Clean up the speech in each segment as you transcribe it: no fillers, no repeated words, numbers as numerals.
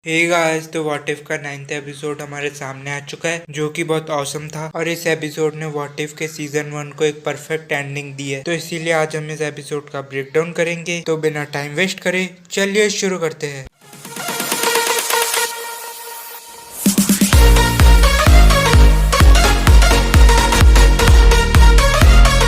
Hey guys, तो what if का 9th episode हमारे सामने आ चुका है जो कि बहुत औसम था। और इस एपिसोड ने व्हाट इफ के सीजन 1 को एक परफेक्ट एंडिंग दी है। तो इसीलिए आज हम इस एपिसोड का ब्रेकडाउन करेंगे। तो बिना टाइम वेस्ट करे चलिए शुरू करते हैं।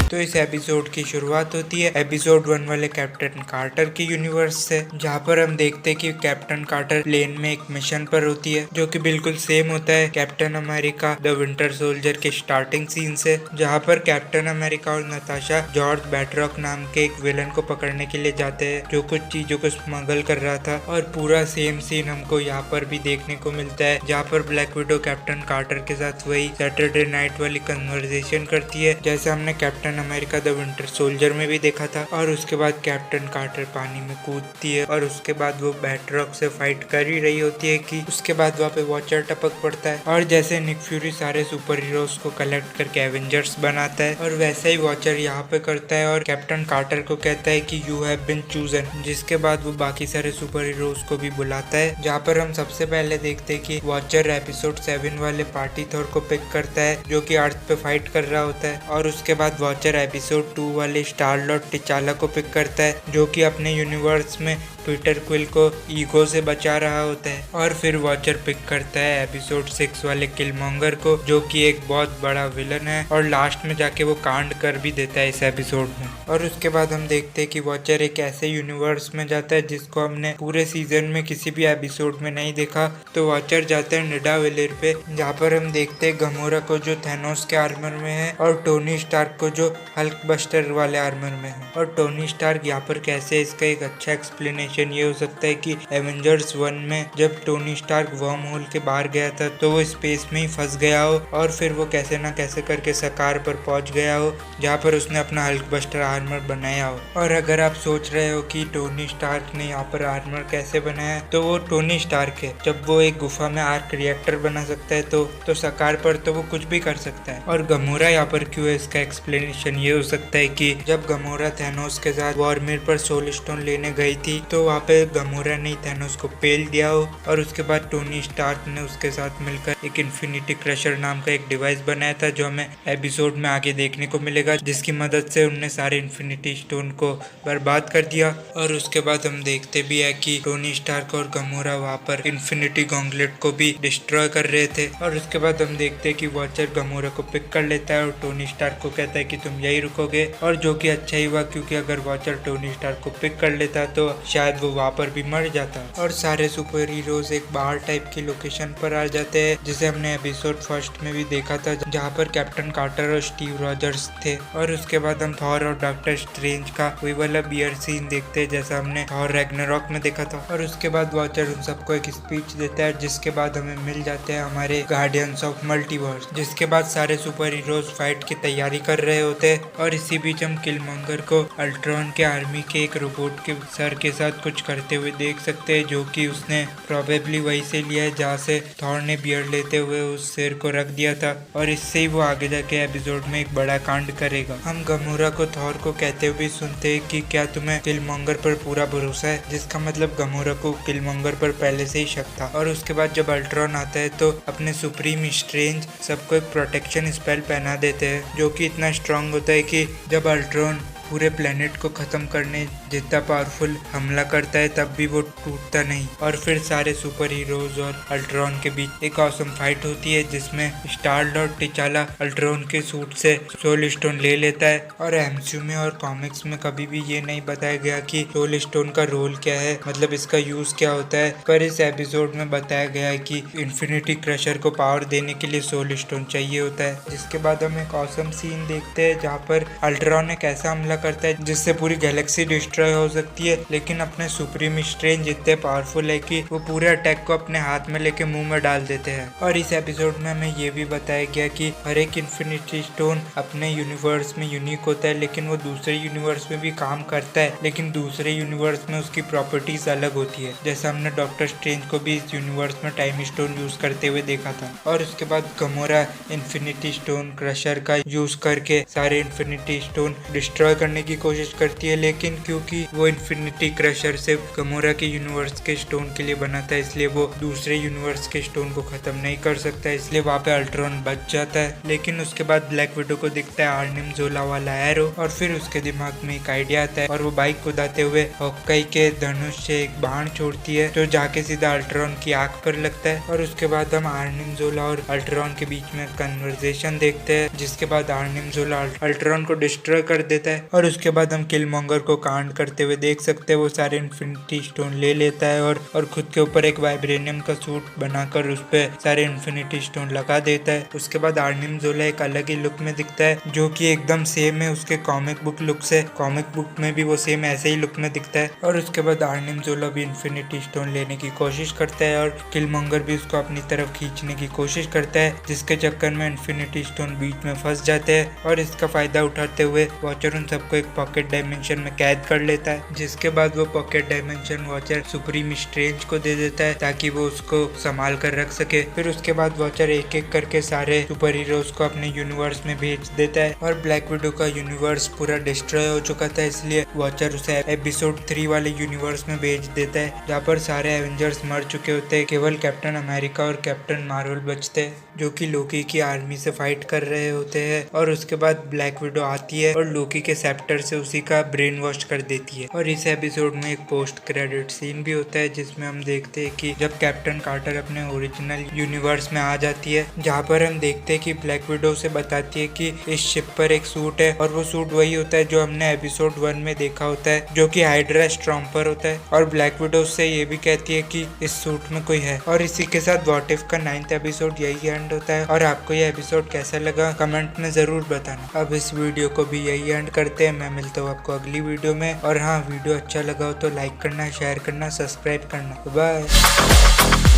तो इस एपिसोड की शुरुआत होती है एपिसोड 1 वाले कैप्टन कार्टर की यूनिवर्स से, जहाँ पर हम देखते हैं कि कैप्टन कार्टर प्लेन में एक मिशन पर होती है जो कि बिल्कुल सेम होता है captain America the winter soldier के स्टार्टिंग सीन से, जहाँ पर कैप्टन अमेरिका और नताशा जॉर्ज बैटरॉक नाम के एक विलन को पकड़ने के लिए जाते हैं जो कुछ चीजों को स्मगल कर रहा था। और पूरा सेम सीन हमको यहाँ पर भी देखने को मिलता है, जहाँ पर ब्लैक विडो कैप्टन कार्टर के साथ वही सैटरडे नाइट वाली कन्वर्सेशन करती है जैसे हमने captain America the winter soldier में भी देखा था। और उसके बाद कैप्टन कार्टर पानी में कूदती है और उसके बाद वो बैटरॉक से फाइट कर ही रही होती है कि उसके बाद वहाँ पे वॉचर टपक पड़ता है। और जैसे निक फ्यूरी सारे सुपर हीरोज को कलेक्ट करके एवेंजर्स बनाता है और वैसे ही वॉचर यहाँ पे करता है और कैप्टन कार्टर को कहता है कि यू हैव बीन चूजन, जिसके बाद वो बाकी सारे सुपर हीरोज को भी बुलाता है। जहाँ पर हम सबसे पहले देखते हैं कि वॉचर एपिसोड 7 वाले पार्टी थॉर को पिक करता है जो कि अर्थ पे फाइट कर रहा होता है। और उसके बाद वॉचर एपिसोड 2 वाले स्टार लॉर्ड टिचाला को पिक करता है जो कि अपने यूनिवर्स में पीटर क्विल को ईगो से बचा रहा होता है। और फिर वॉचर पिक करता है एपिसोड 6 वाले किलमॉन्गर को जो कि एक बहुत बड़ा विलन है और लास्ट में जाके वो कांड कर भी देता है इस एपिसोड में। और उसके बाद हम देखते हैं कि वॉचर एक ऐसे यूनिवर्स में जाता है जिसको हमने पूरे सीजन में किसी भी एपिसोड में नहीं देखा। तो वॉचर जाता है निडावेलर पे, जहाँ पर हम देखते हैं गमोरा को जो थैनोस के आर्मर में है और टोनी स्टार्क को जो हल्क बस्टर वाले आर्मर में है। और टोनी स्टार्क यहाँ पर कैसे, इसका एक अच्छा एक्सप्लेनेशन ये हो सकता है कि एवेंजर्स 1 में जब टोनी स्टार्क वर्म होल के बाहर गया था तो वो स्पेस में ही फंस गया हो और फिर वो कैसे ना कैसे करके सकार पर पहुंच गया हो जहाँ पर उसने अपना हल्क बस्टर आर्मर बनाया हो। और अगर आप सोच रहे हो कि टोनी स्टार्क ने यहाँ पर आर्मर कैसे बनाया, तो वो टोनी स्टार्क है। जब वो एक गुफा में आर्क रिएक्टर बना सकता है तो सकार पर तो वो कुछ भी कर सकता है। और गमोरा यहाँ पर क्यों है, इसका एक्सप्लेनेशन ये हो सकता है कि जब गमोरा थैनोस के साथ वॉरमिर पर सोल स्टोन लेने गई थी तो वहाँ पे गमोरा ने थैनोस को पेल दिया हो और उसके बाद टोनी स्टार्क ने उसके साथ मिलकर एक इन्फिनिटी क्रशर नाम का एक डिवाइस बनाया था जो हमें एपिसोड में आगे देखने को मिलेगा, जिसकी मदद से उनने सारे इन्फिनिटी स्टोन को बर्बाद कर दिया। और उसके बाद हम देखते भी है कि टोनी स्टार्क और गमोरा वहाँ पर इन्फिनिटी गॉन्गलेट को भी डिस्ट्रॉय कर रहे थे। और उसके बाद हम देखते हैं कि वॉचर गमोरा को पिक कर लेता है और टोनी स्टार्क को कहता है कि तुम यही रुकोगे, और जो कि अच्छा ही हुआ क्योंकि अगर वॉचर टोनी स्टार्क को पिक कर लेता तो शायद वो वहाँ पर भी मर जाता। और सारे सुपर हीरोज एक बाहर टाइप की लोकेशन पर आ जाते हैं जिसे हमने एपिसोड 1 में भी देखा था, जहाँ पर कैप्टन कार्टर और स्टीव रॉजर्स थे। और उसके बाद हम थॉर और डॉक्टर स्ट्रेंज का वही वाला बियर सीन देखते हैं जैसा हमने थॉर रैग्नारॉक में देखा था। और उसके बाद वॉचर उन सबको एक स्पीच देता है जिसके बाद हमें मिल जाते हैं हमारे गार्डियंस ऑफ मल्टीवर्स, जिसके बाद सारे सुपर हीरोज फाइट की तैयारी कर रहे होते हैं। और इसी बीच हम किलमॉन्गर को अल्ट्रॉन के आर्मी के एक रोबोट के सर के साथ कुछ करते हुए देख सकते हैं जो कि उसने प्रोबेबली वही से लिया है जहाँ से थॉर ने बियर लेते हुए उस शेर को रख दिया था और इससे ही वो आगे जाके एपिसोड में एक बड़ा कांड करेगा। हम गमोरा को थॉर को कहते हुए सुनते हैं कि क्या तुम्हें किलमॉन्गर पर पूरा भरोसा है, जिसका मतलब गमोरा को किलमॉन्गर पर पहले से ही शक था। और उसके बाद जब अल्ट्रॉन आता है तो अपने सुप्रीम स्ट्रेंज सबको एक प्रोटेक्शन स्पेल पहना देते हैं जो कि इतना स्ट्रांग होता है कि जब अल्ट्रॉन पूरे प्लेनेट को खत्म करने जितना पावरफुल हमला करता है तब भी वो टूटता नहीं। और फिर सारे सुपर हीरोज और अल्ट्रॉन के बीच एक ऑसम फाइट होती है जिसमें स्टार लॉर्ड टिचाला अल्ट्रॉन के सूट से सोल स्टोन ले लेता है। और एमसीयू में और कॉमिक्स में कभी भी ये नहीं बताया गया कि सोल स्टोन का रोल क्या है, मतलब इसका यूज क्या होता है, पर इस एपिसोड में बताया गया है कि इन्फिनिटी क्रशर को पावर देने के लिए सोल स्टोन चाहिए होता है। जिसके बाद हम एक ऑसम सीन देखते हैं जहाँ पर अल्ट्रॉन एक ऐसा हमला करता है जिससे पूरी गैलेक्सी डिस्ट्रॉय हो सकती है, लेकिन अपने सुप्रीम स्ट्रेंज इतने पावरफुल है कि वो पूरे अटैक को अपने हाथ में लेके मुंह में डाल देते हैं। और इस एपिसोड में हमें ये भी बताया गया कि हर एक इन्फिनिटी स्टोन अपने यूनिवर्स में यूनिक होता है, लेकिन वो दूसरे यूनिवर्स में भी काम करता है, लेकिन दूसरे यूनिवर्स में उसकी प्रॉपर्टीज अलग होती है। जैसा हमने डॉक्टर स्ट्रेंज को भी इस यूनिवर्स में टाइम स्टोन यूज करते हुए देखा था। और उसके बाद गमोरा इन्फिनिटी स्टोन क्रशर का यूज करके सारे इन्फिनिटी स्टोन डिस्ट्रॉय करने करने की कोशिश करती है, लेकिन क्योंकि वो इन्फिनिटी क्रशर से गमोरा के यूनिवर्स के स्टोन के लिए बना था, इसलिए वो दूसरे यूनिवर्स के स्टोन को खत्म नहीं कर सकता, इसलिए वहाँ पे अल्ट्रॉन बच जाता है। लेकिन उसके बाद ब्लैक विडो को दिखता है आर्निम जोला वाला एरो, और फिर उसके दिमाग में एक आइडिया आता है और वो बाइक कुदाते हुए हॉकाई के धनुष से एक बाण छोड़ती है जो जाके सीधा अल्ट्रॉन की आंख पर लगता है। और उसके बाद हम आर्निम जोला और अल्ट्रॉन के बीच में कन्वर्सेशन देखते हैं, जिसके बाद आर्निम जोला अल्ट्रॉन को डिस्ट्रॉय कर देता है। और उसके बाद हम किलमॉन्गर को कांड करते हुए देख सकते हैं, वो सारे इन्फिनिटी स्टोन ले लेता है और खुद के ऊपर एक वाइब्रेनियम का सूट बनाकर उस पे सारे इन्फिनिटी स्टोन लगा देता है। उसके बाद आर्निम जोला एक अलग ही लुक में दिखता है जो कि एकदम सेम है उसके कॉमिक बुक लुक से। कॉमिक बुक में भी वो सेम ऐसे ही लुक में दिखता है। और उसके बाद आर्निम जोला भी इन्फिनिटी स्टोन लेने की कोशिश करता है और किलमॉन्गर भी उसको अपनी तरफ खींचने की कोशिश करता है, जिसके चक्कर में इन्फिनिटी स्टोन बीच में फंस जाते हैं। और इसका फायदा उठाते हुए वॉचर उन सबको एक पॉकेट डायमेंशन में कैद कर लेता है, जिसके बाद वो pocket dimension watcher supreme strange को दे देता है ताकि वो उसको संभाल कर रख सके। फिर उसके बाद वॉचर एक एक करके सारे सुपर हीरोज को अपने यूनिवर्स में भेज देता है और ब्लैक विडो का यूनिवर्स पूरा डिस्ट्रॉय हो चुका था, इसलिए वॉचर उसे एपिसोड 3 वाले यूनिवर्स में भेज देता है जहाँ पर सारे एवेंजर्स मर चुके होते हैं। केवल कैप्टन अमेरिका और कैप्टन मार्वल बचते हैं जो कि लोकी की आर्मी से फाइट कर रहे होते हैं। और उसके बाद ब्लैक विडो आती है और लोकी के सेप्टर से उसी का ब्रेन वॉश कर देती है। और इस एपिसोड में एक पोस्ट क्रेडिट सीन भी होता है जिसमें हम देखते हैं कि जब कैप्टन कार्टर अपने ओरिजिनल यूनिवर्स में आ जाती है, जहाँ पर हम देखते हैं कि ब्लैक विडो से बताती है कि इस शिप पर एक सूट है और वो सूट वही होता है जो हमने एपिसोड 1 में देखा होता है, जो कि हाइड्रा स्ट्रॉम्पर होता है। और ब्लैक विडो से ये भी कहती है कि इस सूट में कोई है। और इसी के साथ व्हाट इफ का 9th एपिसोड यही एंड होता है। और आपको ये एपिसोड कैसा लगा कमेंट में जरूर बताना। अब इस वीडियो को भी यही एंड करते हैं, मैं मिलता हूँ आपको अगली वीडियो में। और हाँ, वीडियो अच्छा लगा हो तो लाइक करना, शेयर करना, सब्सक्राइब करना। बाय।